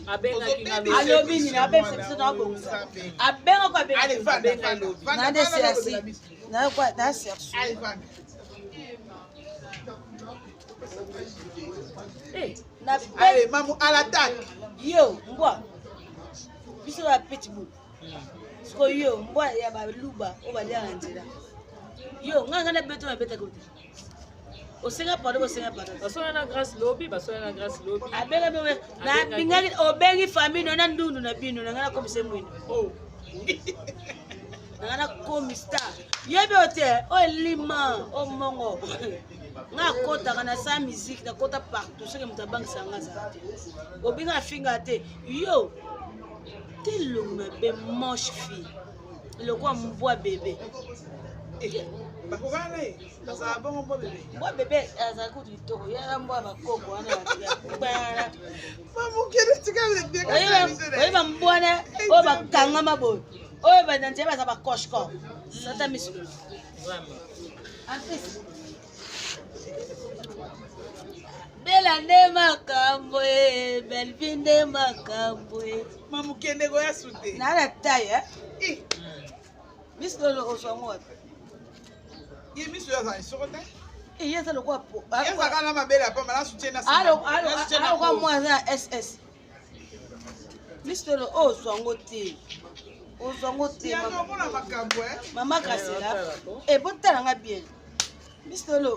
alobi nini abebiso na bongosa abenga kwa benga allez vanda na de sersi na kwa na sersi allez vanda na allez maman à l'attaque yo mbwa biso ba pitbull sko yo mbwa ya ba luba o ba lia nzela yo nganga na beto na beta ko osenga pardon basola na grâce lobby abenga bewe na bingali obengi famille na ndundu na bino na ngana komise mwino na ngana komista yebe ote o lima o mongo nga kota kana sa musique na kota partout ce que mutabang sanga za obinga finga te yo telunga be moche fille le quoi mbwa bébé bakogane ça bon bon bébé mbwa bébé aza ko ditoko ya mbwa bakoko wana bana maman kele tika oye ba mbwana o bakanga mabo oye ba nje ba za ba koshko sata misu vraiment Bela ne makambo Belvin de makambo maman kende go ya sute na la taille Miss Lolo oswango ye miss yo za isokota yesa lokwa po yesa kana mabela pa mala soutien na alo kwa mwana SS Miss Lolo oswango te ya no bona makambo mama kasela botala nga bien Miss Lolo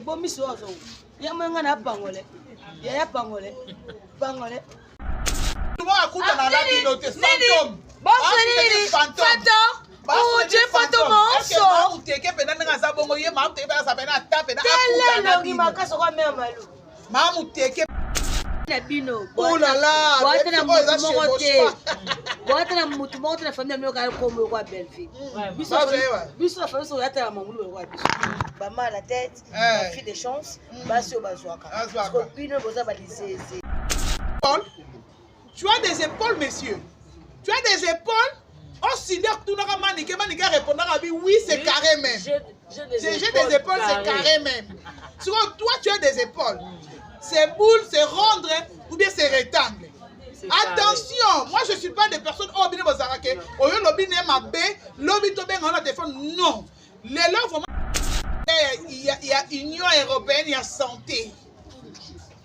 bo miss ozo ya mwenga na pangole ya pangole tumo akuta na la binote fantôme fantôme oh je fantôme so uteke pena nga za bongo ye ma uteke sa pena tape na akuta na bino makaso kwa mema malu ma uteke na bino oh la la boate na mutu mote na famille myo ka komo kwa Belfie biso la famille so yata la mamulu kwa biso ba mal la tête ba fille de chance ba si obazwaka parce que bino boza ba liseze Paul tu as des épaules monsieur tu as des épaules oh si donc tu n'as maniqué répondre à oui c'est carré même j'ai des épaules c'est carré même sur toi tu as des épaules c'est boule c'est rondre ou bien c'est rectangle. Attention, moi je suis pas des personnes oh bien bozarake oh yo lobi ne mabe lobi to ben na téléphone non les là vraiment il y a Union européenne il y a santé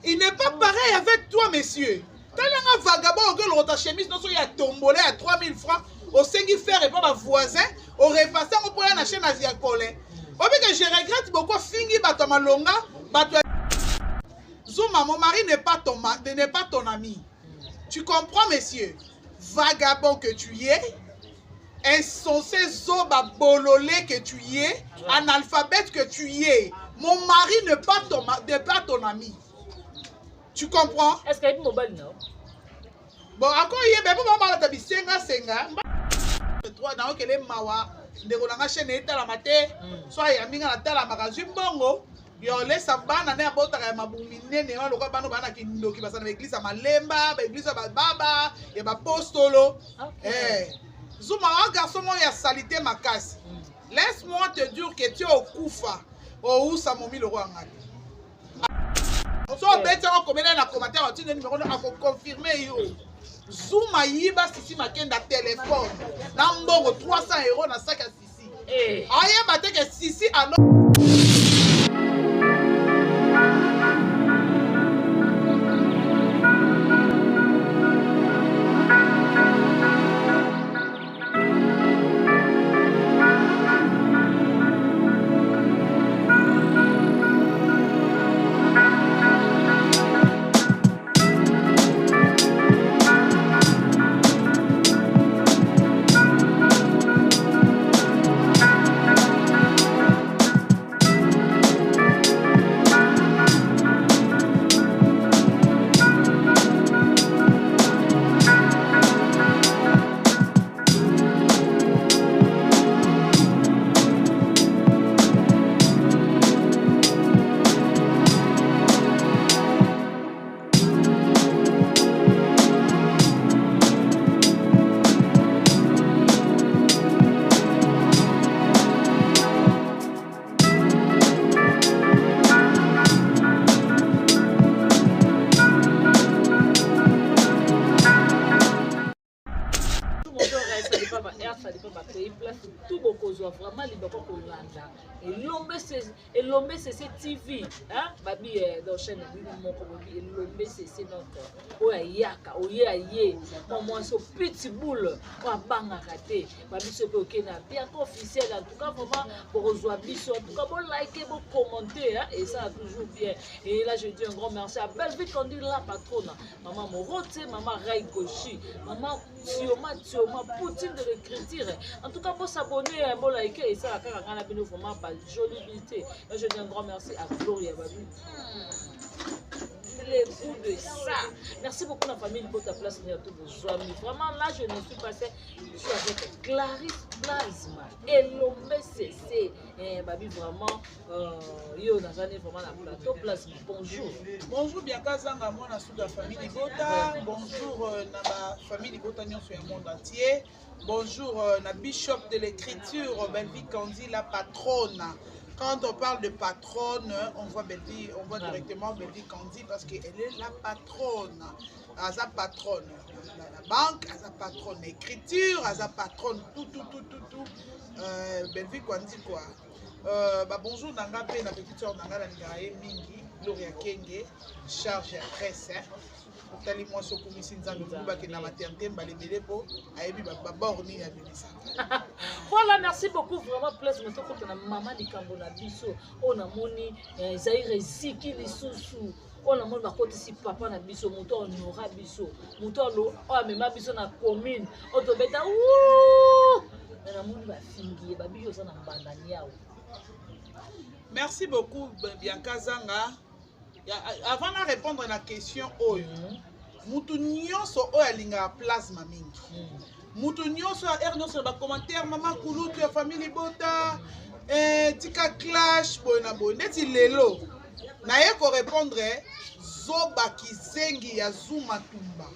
il n'est pas pareil avec toi monsieur talanga vagabond que le ta chemise non so il y a tombolé à 3000 francs au sengi faire et pas ma voisin au repasser on pour la chaîne asia colé oh bien que je regrette beaucoup fingi bato malonga bato Zouma, mon mari n'est pas ton ami. Tu comprends, monsieur? Vagabond que tu y es, insensé zoba bololé que tu y es, analphabète que tu y es. Mon mari n'est pas ton ami. Tu comprends? Est-ce qu'il y a une mobile, non? Bon, encore hier, mais pour maman, tu as dit senga. Trois dans quel est mawa, de la chaîne est à la maté, soit il y a mis à la magasin bongo. Yo lesa bana na botaka ya mabumine ne lokwa bana bana kindoki basana église malemba ba église ba baba ya ba apostolo zuma un garçon moi ya salité makasi laisse-moi te dire que tu es au kufa au usa momi le roi ngati so bete ko komela na commentaire tu numéro na ko confirmer yo zuma yiba sisi makenda téléphone na mbongo 300 € na sac à sisi aya bateke sisi alors vraiment libako kolanda elombe cc tv babi dans chaîne moko bobi elombe cc notre oya yaka oye aye mwasi pitbull abangaka te babiso mpe okena bientôt officiel en tout cas vraiment bokozwa biso en tout cas bolike bocommenter et ça toujours bien. Et là je dis un grand merci à Belvie Kandi la patronne, maman Morote, maman Rai Goshi, maman Tioma Poutine de l'écriture. En tout cas pour s'abonner bon liker et ça quand on a bien vraiment pas jolibilité. Là je dis un grand merci à Gloria Babi. Les bouts de ça. Merci beaucoup la famille pour ta place à tous vos amis. Vraiment là je ne suis pas je suis avec Clarisse Plasma et l'homme CC. Babi vraiment yo nazane vraiment la plateau Plasma. Bonjour. Bonjour Bianca Zanga moi na sous la famille Ligota. Bonjour na ma famille Ligota sur le monde entier. Bonjour na Bishop de l'écriture Belvie Kandi la patronne. Quand on parle de patronne, on voit Belvie, on voit directement Belvie Kandi parce qu'elle est la patronne. Elle est patronne. La banque, elle est patronne. L'écriture, elle est patronne. Tout. Belvie Kandi quoi. Bonjour Nanga P, la petite soeur Nanga Langaye Mingi, Gloria Kenge, charge à presse. Tali moi so komisi nzambe kuba ke na maternité mbalebele po ayebi baborni ya bimisa. Voilà, merci beaucoup vraiment place mais to na maman likambo na biso ona moni Zaire ziki lisusu ona moni bakoti si papa na biso moto honora biso moto lo amema biso na commune otobeta na moni ba fingi ba biso sana mbandani yao. Merci beaucoup Bianca Zanga. Avant de répondre à la question, mutu nyonso oyo alingaka plasma mingi. Mutu nyonso nyonso ba commentaire maman kulutu ya famille Bota tika clash boy na boy neti lelo. Na ye ko répondre Zoba Kizengi ya Zuma Tumba.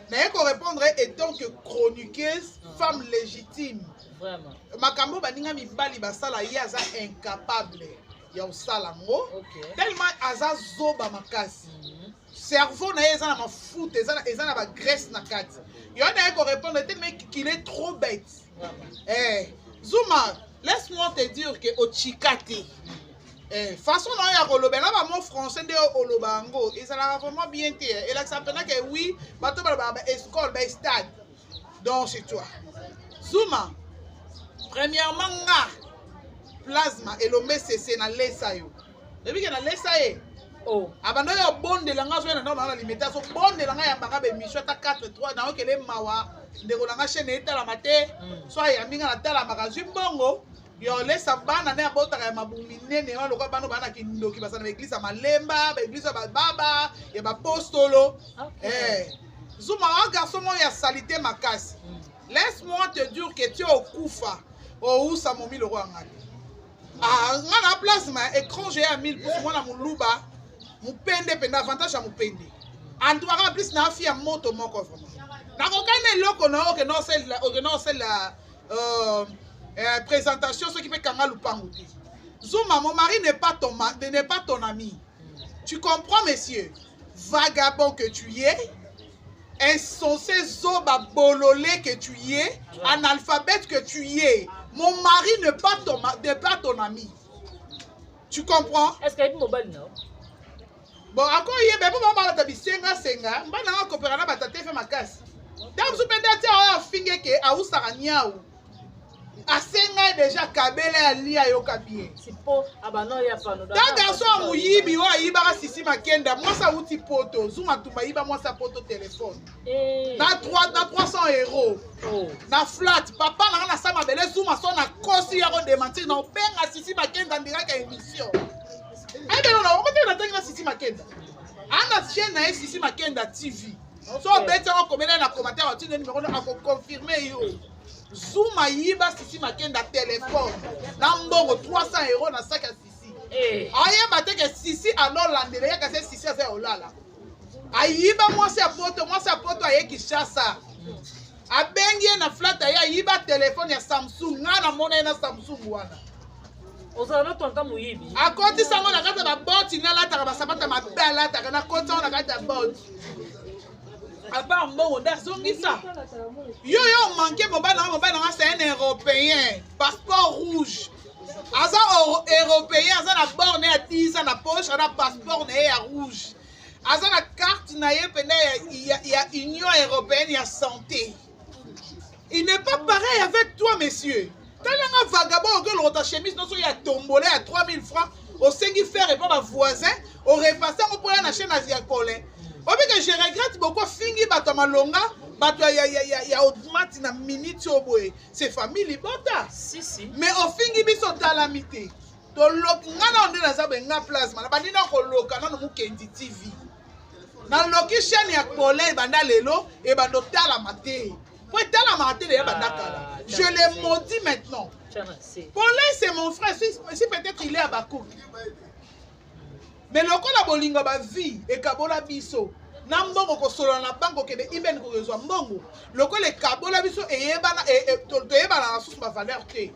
Na ye ko répondre étant que chroniqueuse, femme légitime. Vraiment. Makambo baninga mibali basala ye aza incapable. Ya usala ngo tellement aza zoba makasi cerveau na eza na mafuta eza na ba graisse na kati yo na ko répondre tellement qu'il est trop bête. Zuma laisse-moi te dire que au chikate façon na ya kolobela ba mot français de olobango ezala vraiment bien te et là ça pena que oui bato ba école ba stade donc c'est toi Zuma premièrement Plasma et l'homme c'est na lesa yo. Depuis que na lesa ye. Abando yo bonde langa so na na limita so bonde langa ya banga be mission ta 4-3 na okele mawa ndeko langa chaîne eta la maté so ya minga na tala magazi mbongo yo lesa bana na bota ka mabumi nene wa lokwa bano bana kindoki basana na église malemba ba église ba baba ya ba apostolo. Zuma un garçon mo ya salité makasi. Laisse-moi te dire que tu es au Koufa au Oussa momi le roi ngati. Ngana plasma écran j'ai à 1000 pour moi na muluba mupende penda avantage à mupende antoine plus na fia moto moko vraiment na kokane loko na ok non c'est la présentation ce qui fait kanga lupangu. Zuma mon mari n'est pas ton ami. Tu comprends monsieur vagabond que tu y es insensé zoba bololé que tu y es analphabète que tu y es. Mon mari n'est pas ton ami. Tu comprends? Est-ce qu'il y a une mobile non? Bon, encore il y a des moments où senga, mbana coopérer na batate fait ma casse. Dans ce pédati a fingé que a usaraniao. A senga déjà kabela alia yo kabie. C'est pas abano ya pano. Dans garçon muyibi wa yibara sisi makenda, moi ça outil poto, Zuma tumba yiba moi ça poto téléphone. Na 300 €. Na flat, papa na sama bele Zuma son na kosi ya ko démentir na benga sisi makenda ndira ka émission. Ai belo na okote na tangi na sisi makenda. Ana chaîne na sisi makenda TV. So bete ko komela na commentaire tu numéro a ko confirmer yo. Zuma yiba sisi makenda téléphone. Na mbongo 300 € na sac à sisi. Aye bateke sisi alors landele ya kase sisi asa olala. Ayiba moi c'est poto aye Kinshasa. Abengi na flat aye yiba téléphone ya Samsung ngana mona na Samsung wana. Ozana tonta muyibi. Akoti sango na kata ba bot na la ta ba sabata mabela ta na kota na kata bot. Aba mbongo da zongisa. Yo manqué mobile c'est un Européen. Passeport rouge. Aza Européen, aza na borne à 10 ans na poche, aza passeport na rouge. Aza na carte na il y a Union Européenne, il y a santé. Il n'est pas pareil avec toi, monsieur. T'as un vagabond qui a ta chemise, non, il y a tombolé à 3000 francs. Au 5 faire et pas ma voisin, au repassé, on pourrait acheter un asiacolé. Je regrette beaucoup, fingi bato malonga, bato ya augmente na minute au boy. C'est famille bota. Si si. Mais au fingi biso talamité. To lok ngana onde na zabe nga plasma. Na bandina ko loka na no Kendi TV. Na location ya Colin banda lelo et bando talamate. Pour talamate ya banda kala. Je le maudis maintenant. Colin c'est mon frère, si peut-être il est à Bakou. Mais le la bolingo ba vie et kabola biso na mbongo ko solo na banko ke be iben ko rezo mbongo le kabola biso e yebana to yebana na sous ma valeur te.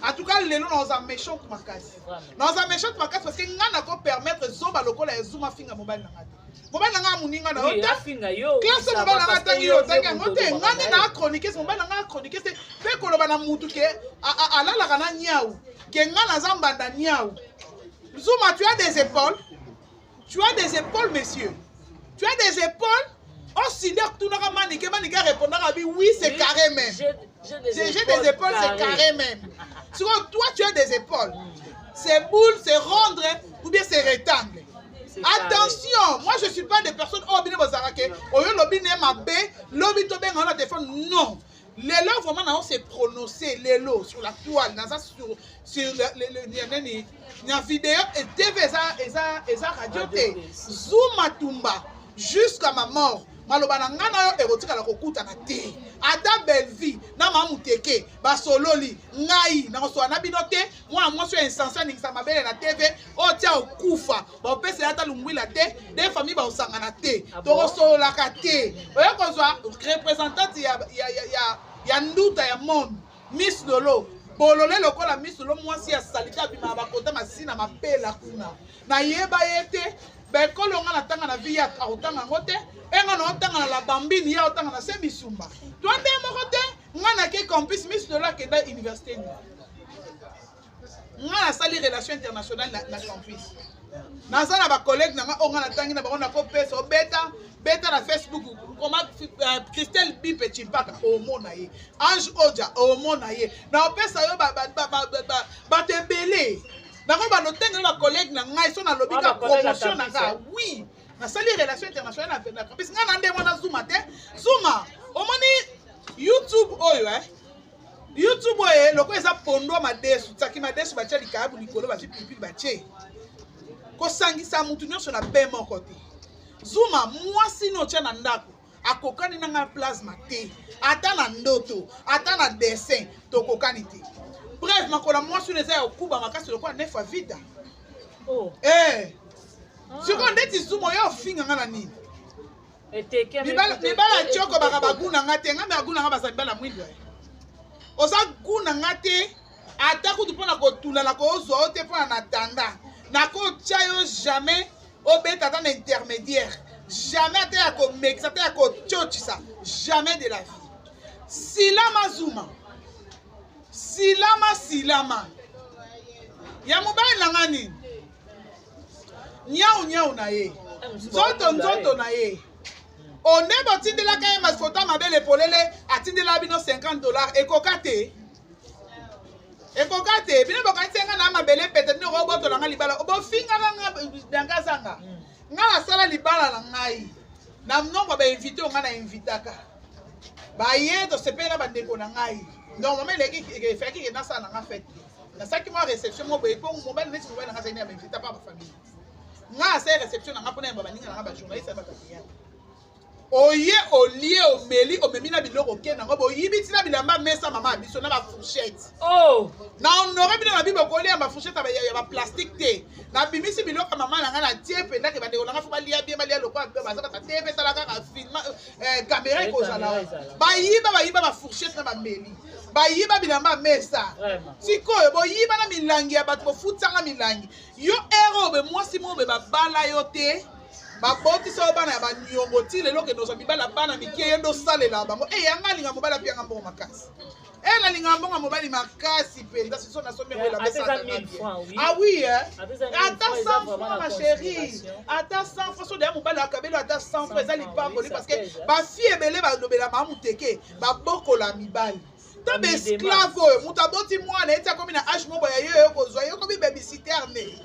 En tout cas lelo na za méchant makasi na za méchant makasi parce que ngana ko permettre zoba lokola ezuma finga mobile na ngati mobile na nga muninga na ota finga yo classe mobile na ngata yo tanga ngote ngane na chroniquer mobile na nga chroniquer c'est pe ko loba na mutu ke alala kana nyau ke ngana za mbanda nyau Zuma, tu as des épaules. Tu as des épaules, monsieur. Tu as des épaules. Aussi dire que tu n'as pas répondre à oui, c'est carré même. J'ai des épaules, c'est carré même. Sur toi, tu as des épaules. C'est boule, c'est rondre ou bien c'est rectangle. Attention, moi je ne suis pas des personnes non. Les lots vraiment c'est prononcé les lots sur la toile, sur la vidéo et TV eza radio te. Zuma tumba jusqu'à ma mort. Malobana ngana yo érotique la kokuta na te. Ada belle vie na mamuteke ba sololi ngai na so na binote moi so insensé ni sa mabele na TV o tia okufa ba pese ata lungwila te des familles ba osanga na te to so la kate oyo ko so représentante ya nduta ya monde Miss Lolo bolole lokola Miss Lolo mwasi ya salita bima ba kota masina mapela kuna na yeba yete be kolonga na tanga na vie ya otanga ngote enga na otanga na la bambini ya otanga na semisumba twande mokote ngana ke campus Miss Lolo ke da université ni ngana sali relation internationale na campus nazana ba collègue na nga na tangi na ba na ko pesa beta na Facebook comment Christelle Bipe Chimpaka au monaye Ange Oja au monaye na pesa yo ba tembele na ko ba no tenga ba collègue na ngai so na lobika promotion na nga oui na sali relation internationale na campus nga na ndemo na Zuma te Zuma o moni YouTube oyo YouTube oyo loko eza pondo madesu tsaki madesu ba tshali kabu likolo ba pipi ba tshé ko sangisa mutu nyonso na be moko te Zuma mwasi no tia na ndako akokani na nga plasma te ata na ndoto ata na dessin to kokani te bref makola mwasi neza ya okuba makasi lokwa nefa vida siko ndeti Zuma yo finga nga na nini mibala tioko baka baguna nga te nga me aguna nga basa mibala mwindo oza guna nga te ata kutu mpona kotuna na kozwa o te mpona na tanda na kotia yo jamais obeta dans l'intermédiaire jamais te ya ko mexa te ya ko tchotisa jamais de la vie silama Zuma silama ya mobali na ngani nyau na ye nzoto na ye onebo tindelaka ye masfota mabele polele atindela bino $50 ekokate ekokate bino bokansenga na mabele pete ni roboto na libala obofinga nga danga sanga nga sala libala na ngai na mnongo ba invité nga na invitaka ba ye to sepela ba ndeko na ngai donc mama leki efaki ke na sala nga fête na saki mo réception mo be ko mo ba nesi mo ba nga sala na invité pa ba famille nga sa réception na nga pona ba ninga na ba journaliste ba takia oye olie omeli omemina biloko kena ngo boyibiti na bilamba mesa mama biso na ba fourchette na honore bino na bibo kolia ba fourchette ya ba plastique te na bimisi biloko mama na nga na tie penda ke bandeko na fuba lia bien balia lokwa ba za ba TV tala ka film caméra ko jala ba yiba ba fourchette na ba meli ba yiba bilamba mesa sikoyo boyiba na milangi ya bato bofutanga milangi yo ero be mwasi mo be ba bala yo te ba boti so bana niongo ti lelo ke nozo mibala bana mike yendo salela bango yanga linga mobala pia ngambo makasi na linga mbonga mobali makasi penda siso na somero la mesa ah oui attends 100 francs ma chérie attends 100 francs so de mobali akabelo attends 100 francs ezali pamboli parce que ba fille ebele ba lobela ma muteke ba bokola mibali ta esclave muta boti mwana eti akomi na âge moko ya yo kozwa yo komi babysitter ne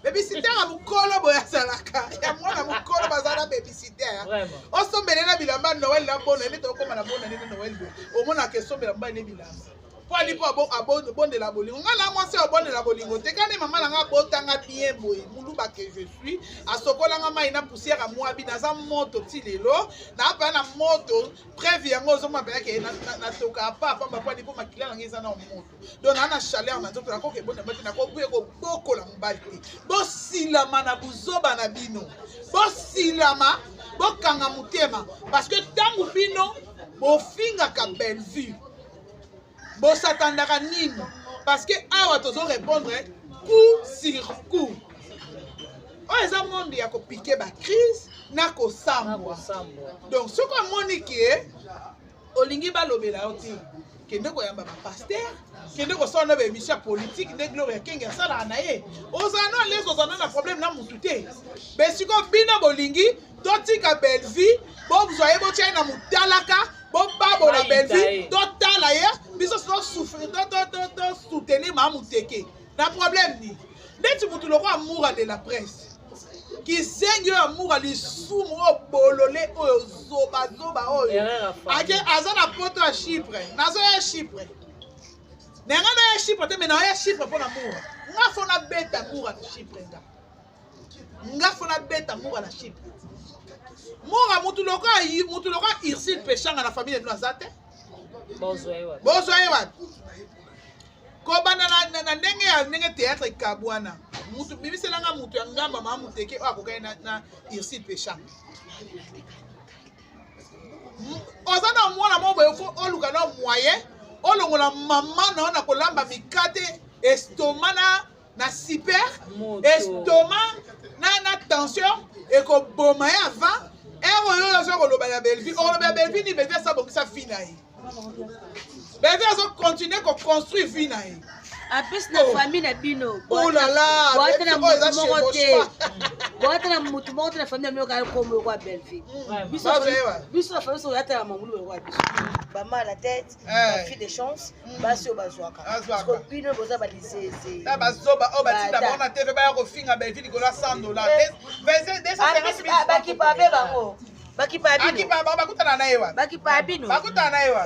babysitter ya mukolo boya salaka ya mwana mukolo bazala babysitter osombelela bilamba Noël na bona nete okoma na bona nete Noël bo omona ke sombela mbala ne bilamba po ali po abonde la bolingo ngana mwasi abonde la bolingo te kane mama na nga botanga bien boye muluba que je suis asokola nga mai na poussière à moi bi na za moto ti lelo na pa na moto prévu yango zo mapela ke na toka pa po ali po makila ngeza na moto donc na chaleur na nzoto na ko ke bonde mbati na ko buye ko bokola mbali bosilama na buzoba na bino bosilama bokanga mutema parce que tangu bino bofinga ka belle vue bosatandaka nini parce que awa tozo répondre coup sur coup oyo eza monde ya kopike bacrise na kosambwa donc soki omoni ke olingi balobela yo te kende koyamba bapaster kende kosala na baémission politique nde Gloria Kenge asalaka na ye ozala na lese ozala na problème na mutu te besiko bino bolingi totika belle vie bozwa ye botia ye na motalaka bobabola belle vie totala ye biso tosouffrir tosoutenir ma muteke na problème ni ndeti mutu loko amour de la presse kisengi oyo amour alisumu oyo bolole oyo zobazoba oyo aza na poto ya Chypre nazoya Chypre nenga na ya Chypre te me naoya Chypre mpo na amour nga fo na beta amour na Chypre nga fo na beta amour na Chypre mora mutu loko Ursule Pechanga na famille no aza te bozwa ye wapi kobanda na ndenge théâtre kabwana mutu bibiselanga mutu ya ngamba ma muteke oyo akokai na Ursule Pechanga oza na mwana mo boye fo oluka na moyen olongola mama na ona kolamba mikate estoma na super estoma na tension ekoboma ye avant oyo ozo koloba ya Belleville oloba ya Belleville ni Belleville asabongisa vie na ye Belleville azo continue koconstruire vie na ye apesi na famille na bino olala boata na mutu moko te na famille na bino kaya komo kwa Belleville biso na famille soki atala mamulu kwa biso bama la tête bafille de chance basi oyo bazwaka parce bino boza baliseze na bazoba oyo batinda bango na tv baya kofinga Belleville likolo ya $100 bakipa abe bango bakipa ya bino bakutana na ye wa bakipa ya bino bakutana na ye wa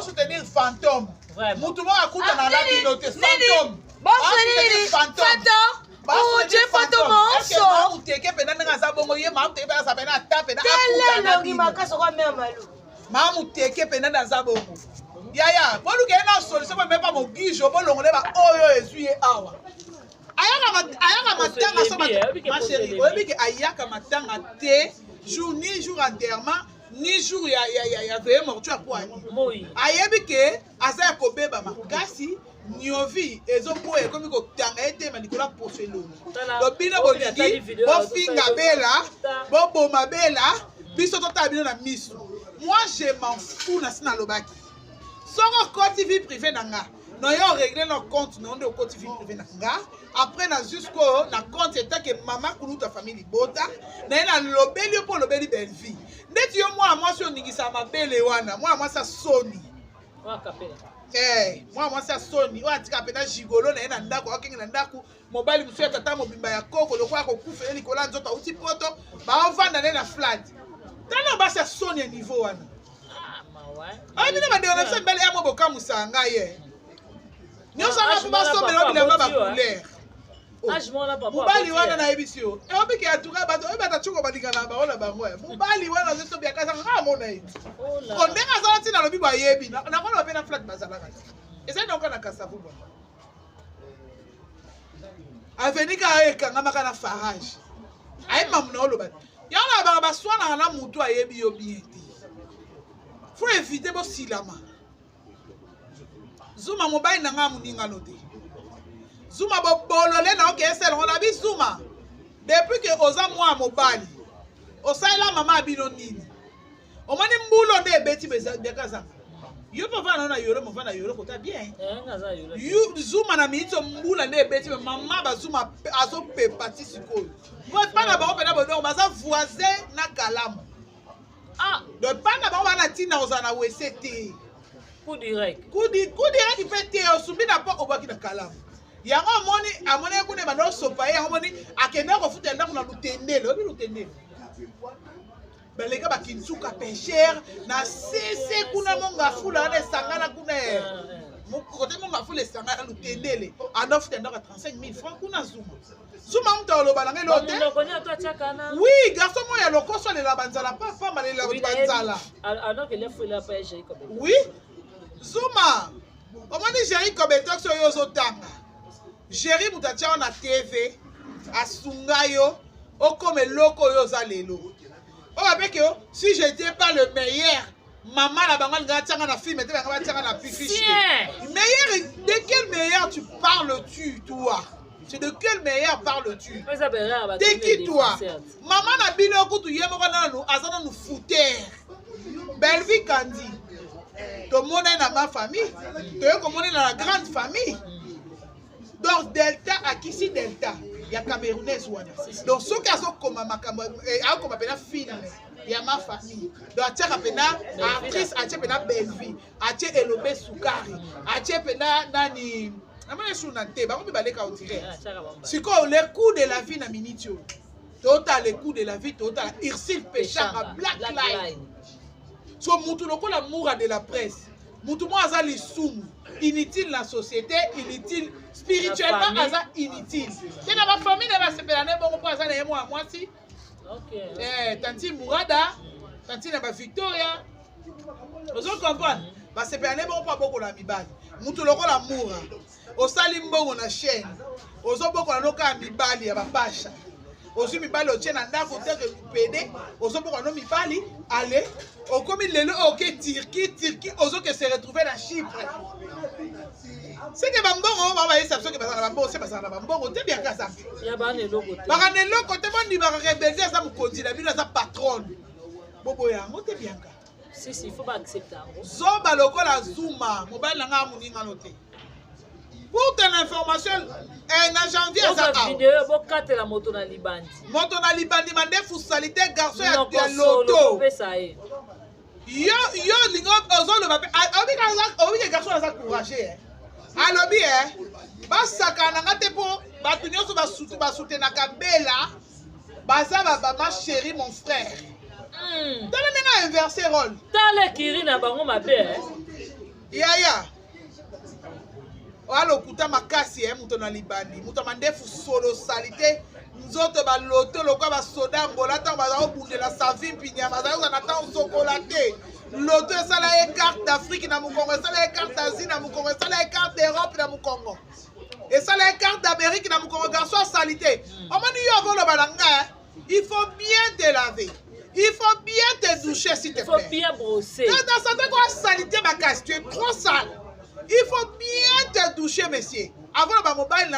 soutenir fantôme mutu moko akutana na bino te fantôme pena ndenge aza bongo ye mamuteke mpe aza pena ata pena mamuteke pena nde aza bongo yaya boluke ye na solution bomepa mogijo bolongole baoyo ezwi ye awa ayaka matanga so masheri oyebi ke ayaka matanga te ni jour enterrement ni jour ya veye mortuaire po ani ayebi ke aza ya kobeba makasi niovi ezoboya ekomi kotanga ye te malikola poso elongi lobino bolingi bofinga bela boboma bela biso totala bino na miso moi je m'en fous na si nalobaki soko koti vie privé na nga noyo réglé no compte non de koti vie privé na nga après na jusqu'au na compte eta ke mama kuluta famille libota na ye na lobeli po lobeli belle vie ndeti yo mwa mwasi oningisa mabele wana mwa mwasi asoni mwa mwasi asoni oyo atika pena jigolo na ye na ndako akenge na ndako mobali mosusu ya tata mobimba ya koko lokola kokufa ye likolo ya nzoto auti poto baovanda na ye na flat tala basi asoni ya niveau wana bino bandeko na biso mbele ya mo bokamusa ngai ye nyonso wana mpo basombela bilamba bacouleur mobali wana nayebisi yo eobike atuka bato oyo batacoko balingana na bango na bango mobali wana azotobiakasanga nga amona ye ndenge azala ntina alobi bayebi nakona mpe na flat bazalaka te ezali naoka na kasavu bwana avenika ekangamaka na farage ayemamu na oloba yango na baka baswanaka na mutu ayebi yo bien te fo évite bosilama zuma mobali na nga moningano te zuma bobolole na oke eselongo na bizuma depuis que oza mwa mobali osalela mama abino nini omoni mbulo nde ebeti bekazanga yo movana na yoro movana yoro kota bien you zuma na minito mbula nde ebeti mama bazuma azo pepati sikoyo ko pana ba opena bono baza voisin na kalamu donc pana ba wana tina ozana wct coup direct pete osumbi na po obaki na kalamu yango amoni kune bando sopa yango moni akenda ko futa ndako na lutendele obi lutendele balega bakinsuka pêcheur na cc kuna monga fula na sangana kuna côté monga fula sangana lutendele ando futa ndako 35 000 francs kuna zuma mta oloba na ngelo te oui garçon moya lokoso le la banzala papa malela banzala alors que les fous la pêche oui zuma omoni Jerry Kobetok so yo zotanga Jerry mutatia na TV asunga yo okome loko yo za lelo o avec yo si j'étais pas le meilleur maman la bango ngatianga na film était ngaba tianga na pifiche meilleur de quel meilleur tu parles-tu toi c'est de quel meilleur parles-tu de qui toi maman na bino kutu yemo kana no azana nous fouter belle vie kandi tout le monde est dans ma famille, tout le monde est dans la grande famille. Donc, Delta, à qui si Delta, il y a Camerounais. Donc, ceux qui sont comme ma film, il y a ma famille. Donc, il y a actrice, il y a belle vie, il y a Elobé Soukari, il y a Nani. C'est quoi le coût de la vie na minitio? Total le coût de la vie, total. Irsil Péchard, Black Line. So mutu lokola moura de la presse mutu mo aza lisumu inutile la société inutile spirituellement aza inutile te na ba famille na ba sepela ne bongo po aza na yemo amwasi tanti Mourada tanti na ba Victoria ozo comprendre ba sepela ne bongo po boko la mibali mutu lokola moura osali mbongo na chaîne ozo boko na loka mibali ya ba pasha ozu mibali otie na ndako teke pede ozo boko no mibali allez okomi lelo oke Turquie ozo ke se retrouver na Chypre c'est que bambongo baba yesa so ke basana bambongo se basana bambongo te bien ka ça ya bane loko te bakane loko te bandi ba rebelle za mukonzi na bino za patron bobo yango te bien ka si il faut pas accepter zoba lokola zuma mobile nga muninga no te. Pour ton information, en janvier, ça a vidéo bokate la moto na libandi. Moto na libandi mande fusalité garçon ya de loto. Yo lingo ozo le pape. Obi ka garçon za courageux. Alobi basaka na ngate po batu nyonso basute na kabela. Baza ma chérie mon frère. Tala nena inverser rôle. Tala kiri na bango mabe. Ya. Walo kuta makasi muto na libandi muto mandefu solo salite nzoto ba loto lokwa ba soda ngola ta ba za obundela savi pinya ba za na ta chocolate loto sala e carte d'Afrique na mukongo sala e carte d'Asie na mukongo sala e carte d'Europe na mukongo et sala e carte d'Amérique na mukongo garçon salite omani yo avolo balanga il faut bien te laver. Il faut bien te doucher s'il te plaît. Il faut bien brosser. Dans santé quoi salite makasi tu es trop sale. Il faut bien te doucher, monsieur. Avant le mobile,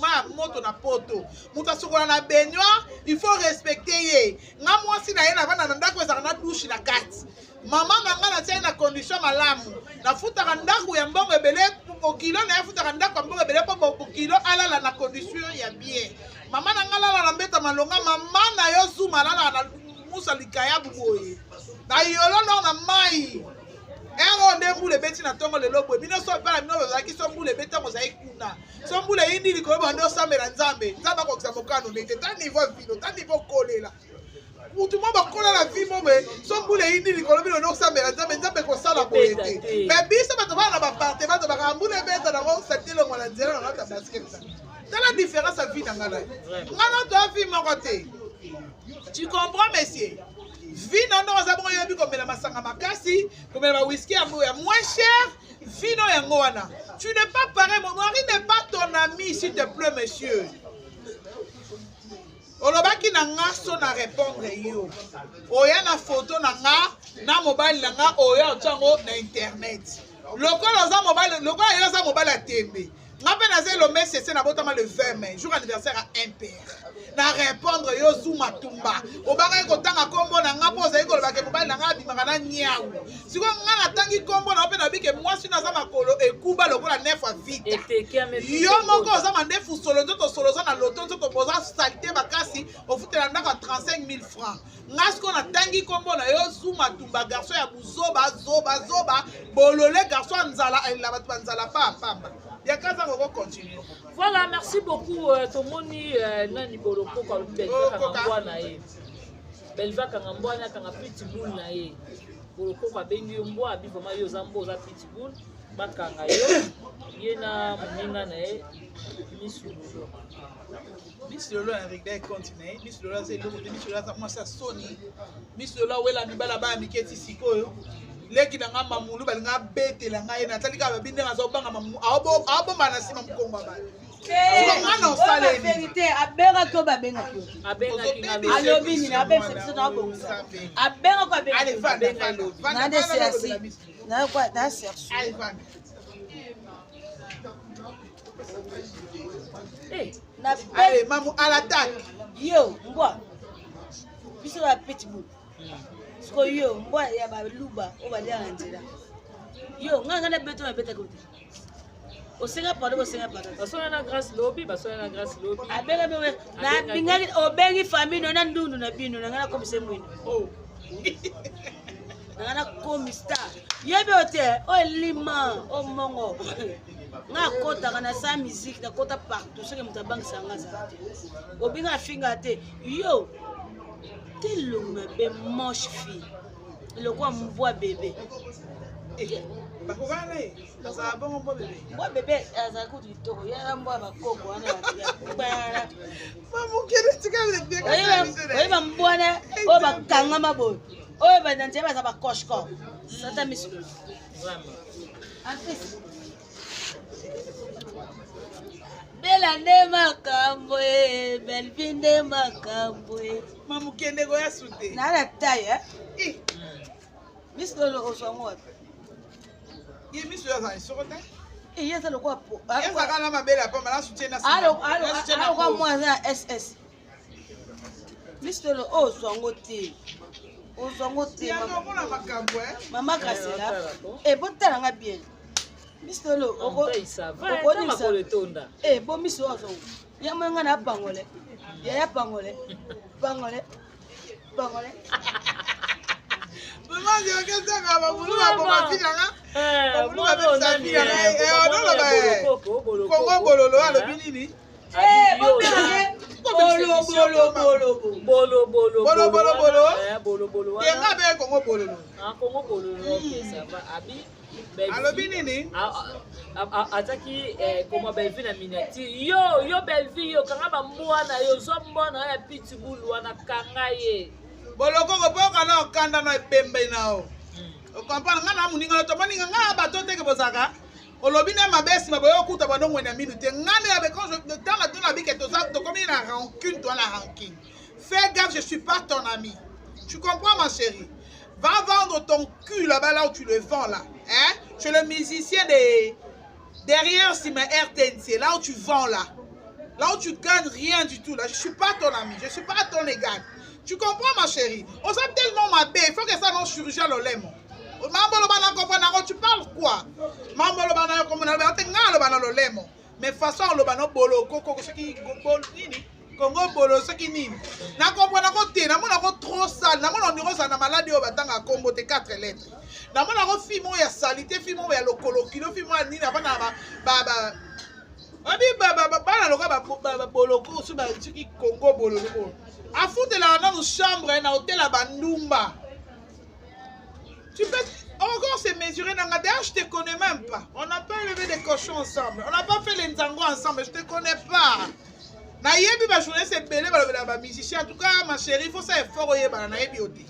ma moto na poto. Muta sokola na baignoire, il faut respecter. Nga moi si na yena vana na ndako za na douche na kati. Mama nga na tia na condition malamu. Na futa ndako ya mbongo ebele po kilo na futa ndako mbongo ebele po kilo alala na condition ya bien. Mama na nga la na mbeta malonga mama na yo zuma la na musa likaya buboye. Na yolo na mai. Un rendez-vous beti na tongo le lobo bino so para bino ba ki so mbule beti mo zai kuna so mbule indi liko ba ndo samela nzambe nzamba ko ksamokano lete ta niveau vino ta niveau kolela mutu mo ba kola la vie mo be so mbule indi liko bino ndo samela nzambe ko sala boete mais biso ba to ba na ba parte ba to ba mbule beta na ko satelo ngala nzela na ta basket ta la différence à vie na ngala ngana to vie mo côté tu comprends monsieur. Vino ndo za bongo yebi komela masanga makasi, komela whisky ya moins cher, vino yango wana. Tu n'es pas pareil, mon mari n'est pas ton ami, s'il te plaît, monsieur. Olobaki na nga so na répondre yo. Oya na photo na nga, na mobile na nga, oya otango na internet. Lokola za mobile, lokola yo za mobile a tembe. Ngape naze lombe c'est na botama le 20 mai, jour anniversaire à impère. Na répondre yo Zuma Tumba. Obanga ko tanga kombo na ngapo za iko lobake mobile na ngabi makana nyau. Siko ngana tangi kombo na ope na bike mwasi na za makolo ekuba lokola nefa vita. Yo moko za mandefu solo nzoto solo za na loto nzoto boza salite bakasi ofutela ndaka 35 000 francs. Ngasko na tangi kombo na yo Zuma Tumba garçon ya buzoba zoba bolole garçon nzala la bat nzala pa pamba. Voilà, merci beaucoup. Tomoni nani boloko kwa Belva kangambwana ye. Belva kangambwana kanga pitbull na ye. Boloko kwa bengi mbwa bi vraiment yo zambo za pitbull bakanga yo. Yena muninga na ye Misululo. Misululo Henrik Day continue. Misululo c'est le Misululo ça moi ça Sony. Misululo wela mibala ba miketi sikoyo. Leki na ngamba mulu bali nga bete la nga ina talika ba binde nga zo banga mamu abo bana sima mkongo ba ngana osale la vérité abenga ko ba benga ko abenga kinga alobi ni na be c'est na bon abenga ko benga allez va na de sersi na quoi na sersi allez va na allez mamu à l'attaque yo mbwa biso ba pitbull Sko yo mbwa ya ba luba o ba lia nzela yo nganga na beto na beta ko osenga pardon basona na grâce lobby abenga bewe na bingaki obengi famille na ndundu na bino na ngana ko bisemwino oh na komista yebe hotel o lima o mongo nga kota kana sa musique na kota partout ce que mutabang sanga za obinga finga te yo telonga be moche fille le quoi m'voit bébé bakogana ça bon bon bébé moi bébé aza ko ditoko ya mbwa bakoko wana ya bana mamu kene tika le oye bambwana o bakanga mabo oye bananje baza bakoshko sata misu vraiment afis bela nde makambo belvi nde makambo mamu kende go ya sute na la taille miss lolo osongo ye misu ya za sokota yesa lo kwa po yesa kana mabela pa mala soutien na alo kwa mwana ss miss lolo osongo te ya no mona makambo mama kasela botala nga bien miss lolo makoletonda bo miss ozo ya mwenga na pangole ya pangole maman je regarde ça ba bulu ba ba filanga bulu ba sa filanga ono ba kongo bololo alobi nini bolo yenga be kongo bololo ok ça va abi alobi nini ataki koma belvi na miniature yo belvi yo kanga bambwana yo zombona ya pitbull wana kanga ye boloko ko poka na okanda na pembe nao okompana nga na muninga na tomoni nga bato teke bozaka olobi na mabesi maboyo kuta bandongo na minute ngane ya quand je dans la donne avec to ça to comme une rancune toi la rancune fais gaffe je suis pas ton ami tu comprends ma chérie va vendre ton cul là-bas là où tu le vends là hein je suis le musicien de derrière si ma RTNC là où tu vends là où tu gagnes rien du tout là je suis pas ton ami je suis pas ton égal. Tu comprends ma chérie? On s'est tellement ma belle, il faut que ça non chirurgien le lait. Tu parles quoi? Mais façon le bano bolo koko ce qui Congo bolo ce qui nini. Na comprendre ko te na mona ko trop sale, na mona ndiro sa na maladie o batanga kombo te 4 lettres. Na mona ko fimo ya salité, fimo ya lokolo kilo, fimo ya nini abana ba abi bana loka ba boloko su ba tiki Congo boloko. A foutre là dans nos chambres na hôtel à Bandumba. Tu peux encore se mesurer dans la je te connais même pas. On n'a pas élevé des cochons ensemble. On n'a pas fait les nzango ensemble, je te connais pas. Na yebi ba journée c'est belé ba musicien en tout cas ma chérie, il faut ça effort yeba na yebi oti.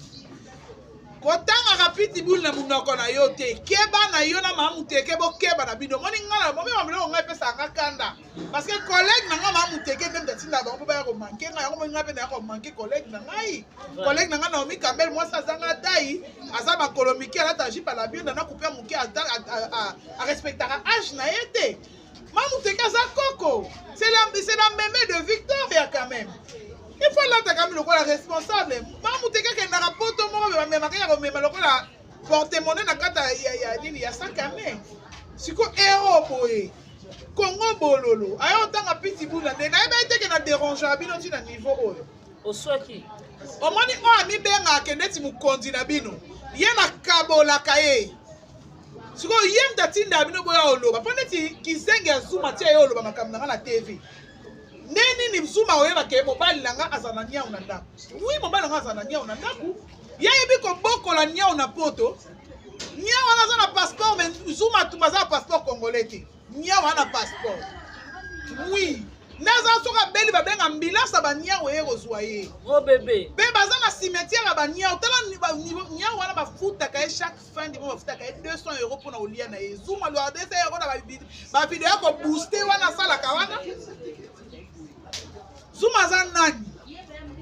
Kotanga rapiti boule na munoko na yote keba na yo na mamuteke bo keba na bido moni ngala momi mamelo ngai pesa ngakanda parce que collègue na ngama mamuteke même datinda ba ko ba ko manquer ngai ngo ngape na ko manquer collègue na ngai collègue na ngana omi kabel moi ça zanga dai azaba kolomiki ala taji pa la bido na couper muki a respectera âge na yete Mamuteka za Coco. C'est la mémé de Victoria quand même. Il faut là quand même le responsable. Mamuteka qui n'a pas poto mo ba mema ka mema lokola porte-monnaie na kata ya sakame. Siko héros boye. Congo bololo. Ayo tanga pitbull na na ba été na déranger bino ti na niveau oyo. Oswaki. Omoni o ami benga keneti mukonzi na bino. Ye na kabola kaye. Siko yem datinda bino boya oloba. Poneti kizenge azuma tia yo oloba makamna na TV. Neni ni mzuma oyeba ke mobali nanga azana nya unanda. Oui mobali nanga azana nya unanda ku. Ya yebi ko bokola nya una poto. Nya wana zana passeport mais zuma tumaza passeport congolais ti. Nya wana passeport. Oui. Naza soka beli babenga mbilasa ba nya oyego zwaye. Gros bébé. Be baza na cimetière ba nya otala nya wana ba futa ka chaque fin du mois ba futa ka 200 € pour na olia na ezuma lo 200 € na ba video ko booster wana sala ka wana. Zuma za nani?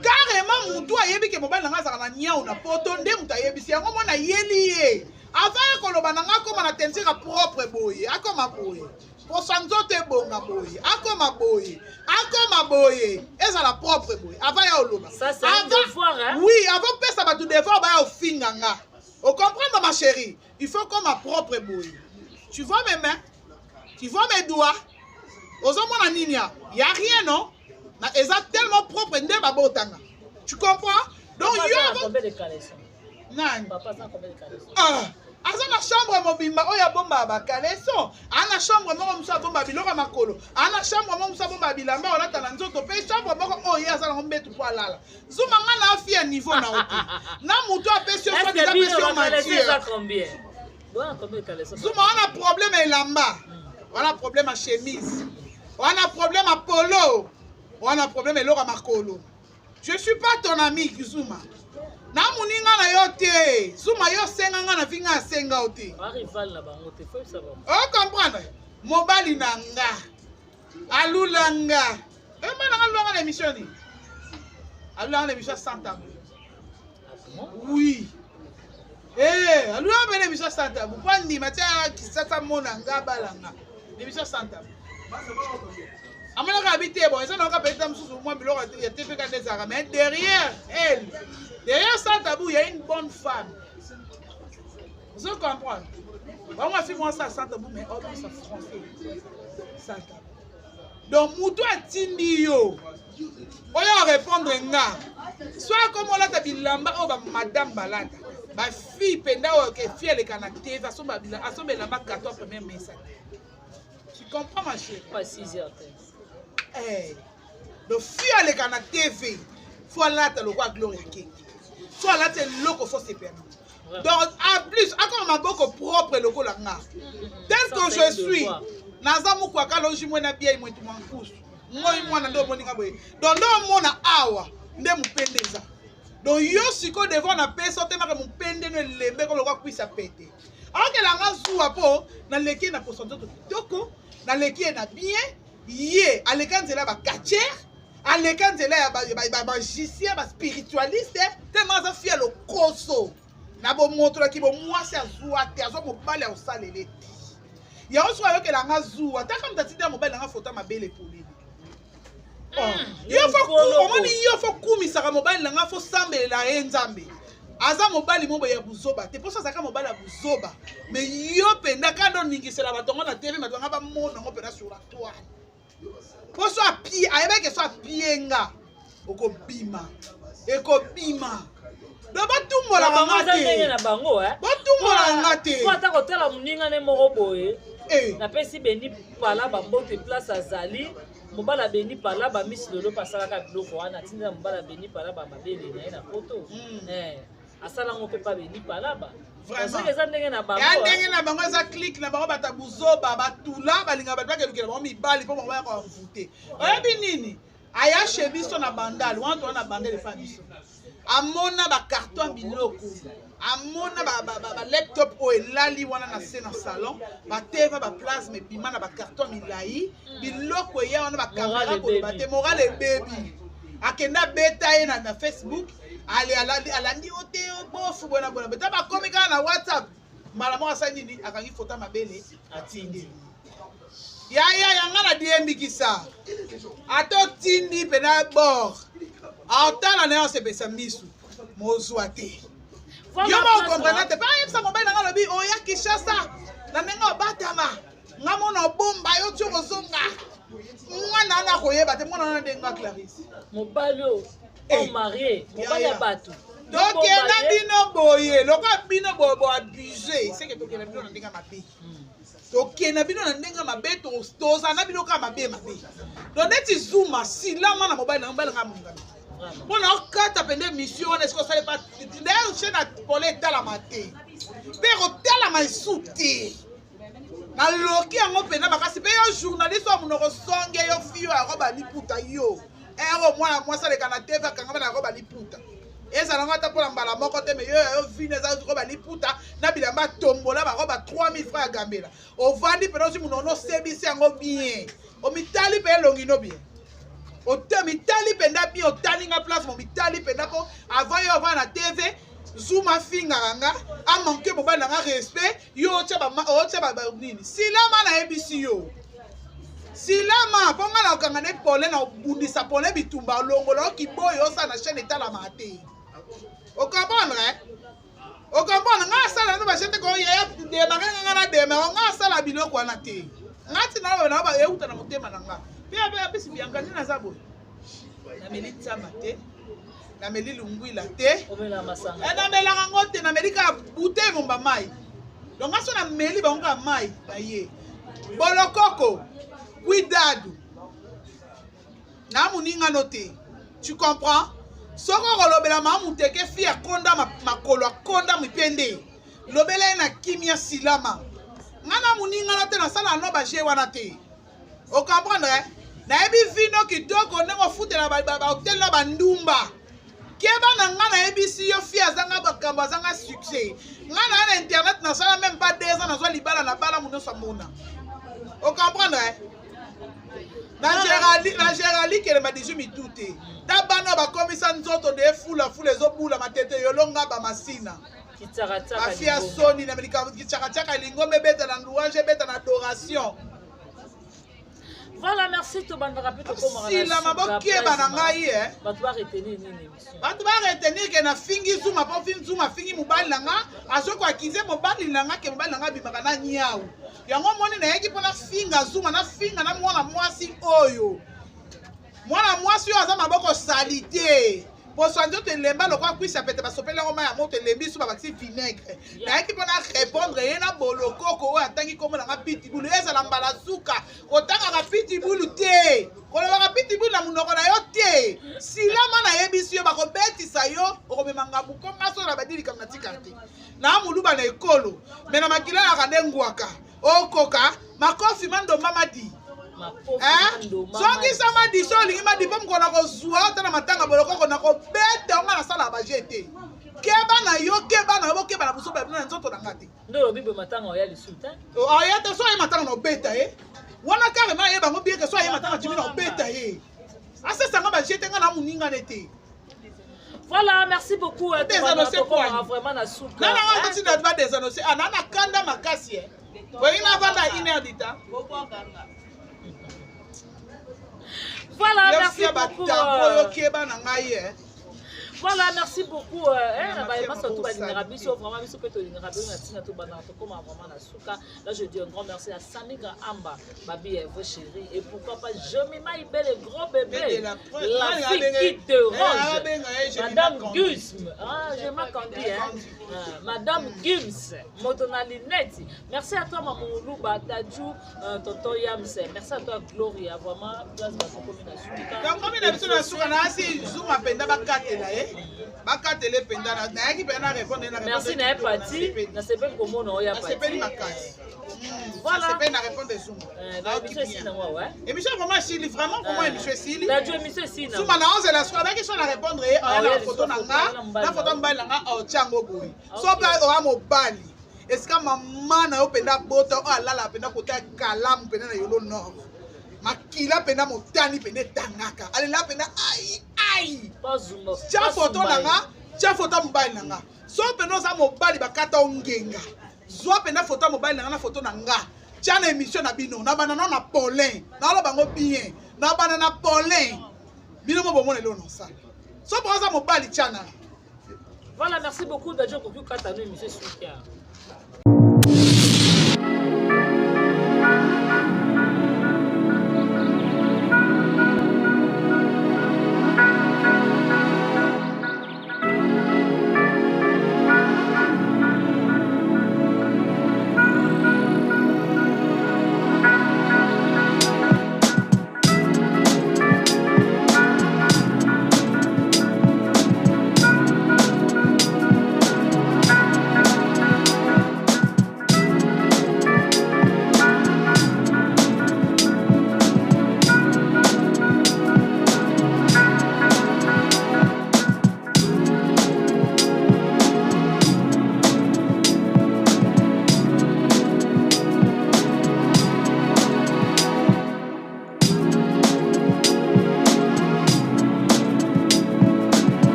Carrément mutu ayebi ke mobali nanga za na nya na poto nde mutu ayebisi yango mona yeli ye. Avant ko loba nanga ko na tensira propre boye, akoma boye. Pour sanzote bonga boye, akoma boye. Akoma boye, eza la propre boye. Avant ya oloba. Ça c'est un devoir hein. Oui, avant pesa ba tout devoir ba ya ofinganga. Vous comprenez ma chérie? Il faut comme ma propre boye. Tu vois mes mains? Tu vois mes doigts? Ozomona ninia, y a rien non? Na eza tellement propre nde ba botanga. Tu comprends? Donc yo combien de caleçons? Nani? Papa ça combien de caleçons? Ah, aza na chambre mobimba oya bomba ba caleçon. Ana chambre moko musa bomba biloko makolo. Ana chambre moko musa bomba bilamba olata na nzoto pe chambre moko oya aza na mbetu po alala. Zuma nga na afia niveau na ote. Na muto apesi ofa déjà pression matière. Combien? Bon, combien de caleçons? Zuma on a problème à lamba. On a problème à chemise. On a problème à polo. On a problème à l'ora makolo. Je suis pas ton ami Zuma. Na muninga na yo te. Zuma yo senga nga na vinga senga ote. Un rival na bango te, faut savoir. Oh comprendre. Mobali na nga. Alulanga. Eh mana nga langa na émission ni. Alulanga na émission Santa. Oui. Eh, alulanga na émission Santa. Bupandi matia kisasa mona nga balanga. Émission Santa. Amana habité bon, ça n'a pas peut-être moi biloko ya TV des arabes, mais derrière elle, derrière ça tabou, il y a une bonne femme. Vous comprenez? Bon moi moi ça sans tabou mais oh ça français. Ça tabou. Donc muto atindi yo. Oya répondre nga. Soit comme on l'a tabilamba oh ba madame balata. Ba fille penda o ke fille le kana TV asomba bila asomba la ba 14 premier message. Tu comprends ma chérie? Pas 6 heures. Eh, le fille à l'écran TV, faut là te le voir Gloria King. Soit là te loco faut se permettre. Donc en plus, encore ma boko propre le ko langa. Tel que je suis, nazamu kwa kalonji mwena bia imwetu mwankusu. Moi na ndo moninga boye. Donc ndo mona awa nde mupendeza. Donc yo siko devant na pesa te maka mupende ne lembe ko lokwa kwisa pete. Alors que langa zuwa po na leki na pourcentage kitoko, na leki na bien. Yé, à l'écanzela ba catcher, à l'écanzela ba magicien, ba spiritualiste, tellement ça fait le koso. Na bo montre ki bo moi c'est azua te azo mo bale au salele. Ya oso avec la ngazua, ta comme tatida mo bale nga photo ma belle épauler. Yo faut ko, on dit yo faut kumisaka mobile nga faut sambela enzambe. Aza mobali mombo ya buzoba te posa saka mobali ya buzoba mais yo penda kando ningisela batongo na TV matonga ba mona ngo penda sur la toile. Poso a pied, ayeba ke so a pienga. Oko bima. Eko bima. Do ba tumbola ngate. Na bango Ba tumbola ngate. Ko ata ko tela muninga ne moko boye. Eh. Na pesi beni pala ba mbote place azali. Mobala beni pala ba miss lolo pasala ka biloko wana tinda mobala beni pala ba mabele na na photo. Asala ngo pe pa beni pala ba. Vraiment. Ya ndenge na bango za click na bango bata buzoba batula balinga batwa ke lukela bango mibali po bango ya ko mvute. Oyebi nini? Aya chebiso na bandal, wantu wana bandel fa biso. Amona ba carton biloko. Amona ba laptop o elali wana na se na salon, ba TV ba plasme bima na ba carton milai, biloko ya wana ba camera ko ba te moral e baby. Akenda beta ye na Facebook. Allez, alandi ote bofu bona bona beta ba komika na WhatsApp mala mo asani ni akangi photo mabele atindi ya nga na diembikisa ato tindi pena bord aotala na yo sepesa misu mozwa te yo baokomprena te mpe ayebisa mobali na nga lobi oya Kinshasa na ndenge obatama nga mona obomba yo ti okozonga mwana ana koyeba te mwana na ndenge Clarisse mobali o marie mobali ya bato tokenda bino boye lokola bino boye boabuse seke tokenda bino na ndenge mabe tokenda bino na ndenge mabe toza na bino kaka mabe donc neti Zuma silama na mobali na mobali nga mongami mpona okata pende mission wana esiko osali pa d'ailleurs chaîne na pole etalama te mpe kotalama esu te naloki yango mpena makasi mpe yo journaliste wa monoko songe yo fio ya roba liputa yo ero mwana mwasi aleka na tv akanga bana ya roba liputa ezalanga ata mpona mbala moko te me yo yo vino eza roba liputa na bilamba tombola baroba 3000 francs ya gambela ovandi mpena osi monono osebisi yango bien omitali mpe elongi no bien mitali penda bien otalinga place mo mitali penda po avant yo avant na tv Zuma fingaka nga amanke mobali na nga respect yo otya nini silama na yebisi yo silama mpo nga na okanga ne pole na obundisa pole bitumba olongola okiboyo osala na chaîne etalama te okomprendre nga asala no bachete koyeya demaka nga na demaka nga asala biloko wana te nga ntina na euta na motema na nga mpe apesi bianka nde naza boye nameli tsama te nameli lungwila te namelaka ngo te nameli kaka bute momba mai donc aso nameli bango kaka mai baye bolokoko kuidadu na moningano te tu comprends soko kolobela mamu teke fi akonda makolo akonda mipende lobela ye na kimia silama nga na moningano te nasala no baje wana te okomprendre nayebi vino kitoko ndenge ofutela bahotel na bandumba keba na nga nayebisi yo fi azanga bakambo azanga succès nga na ye na internet nasala même pas 2 ans nazwa libala na bala monoso amona okomprendre na Gérali kele badiju mitu te ta bana bakomisa nzoto de fula ezobula matete yolonga bamasina bafia soni na kitchakachaka elingo mebeta na louange ebeta na adoration. Voilà, merci to bandaka pe to koma. Si la mabokieba na ngai bato ba retenir nini émission. Bato ba retenir ke na fingi Zuma po Zuma fingi mobali nanga azoko akize mobali nanga ke mobali nanga bimaka na nyau. Yango moni na yeki pona finga Zuma na finga na mwana mwasi oyo. Mwana mwasi oyo aza maboko salite. Poso ndio te lemba lokwa kwisa pete basopela ngoma ya moto lembi suba bakisi vinaigre. Na yeki pona répondre yena bolokoko oyo atangi komo na pitbull ezala mbala suka. Otanga ka pitbull te. Koloba ka pitbull na munoko na yo te. Silama na yebisi yo bakobetisa yo okomemanga bukonga so na badili kam na tikarte. Na muluba na ekolo. Mena makila na kandengwaka. Okoka makofi mando mamadi. Songi sama di so lingi ma di pom ko na ko zuwa ta na matanga boloko ko na ko beta nga na sala ba jete. Keba na yo keba na bo keba na buso ba na nzoto na ngati. Ndo bibo matanga ya lisuta. O ya te so ya matanga no beta Wana kare ma ye ba ngo bieke so ya matanga chimi no beta Asa sanga ba jete nga na muninga nete. Voilà, merci beaucoup. Vraiment na souka. Na na ngati na ba désannoncer anana kanda makasi Voyez na vanda 1 heure d'ita. Voilà, merci beaucoup. Voilà, merci beaucoup. Là, je dis un grand merci à Samiga Amba, Babi et vos chéris. Et pourquoi pas Jemima Ibel, le gros bébé. La fille qui te range. Madame Gusm. Ah, je m'attendais. Madame Gims, Motonalineti. Merci à toi, Maman Louba, Tadjou, Tonton Yams. Merci à toi, Gloria. Vraiment, place de la combinaison. Donc, combinaison de la souka, Zuma Penda Bakatela, Bakatele Penda, Naki Pena répondre. Merci, n'est pas dit. Na sepe komo na oya pati. Na sepe makasi. Voilà. Na sepe na répondre Zuma. Émission ici na moi, ouais. Émission vraiment Chili, vraiment comment émission Chili. La émission ici na. Zuma na 11 la soirée, qui sont na répondre na photo na nga, na photo mbali na nga au Tchango boy. So ba o mobali. Est-ce que maman na yo penda bota o alala penda kota kalamu penda na yolo nord. Makila penda motani penda tangaka. Ale la penda ai. Bazuma. Tia photo na nga, tia photo mbali na nga. So penda za mobali bakata ongenga. Zwa penda photo mobali na nga na photo na nga. tiens émission na bino na banana na Paulin na lo bango bien na banana Paulin bino mo bomona lelo na ça so pour ça mo bali tiana. Voilà, merci beaucoup Dadjo pour tout quand tu as émission sur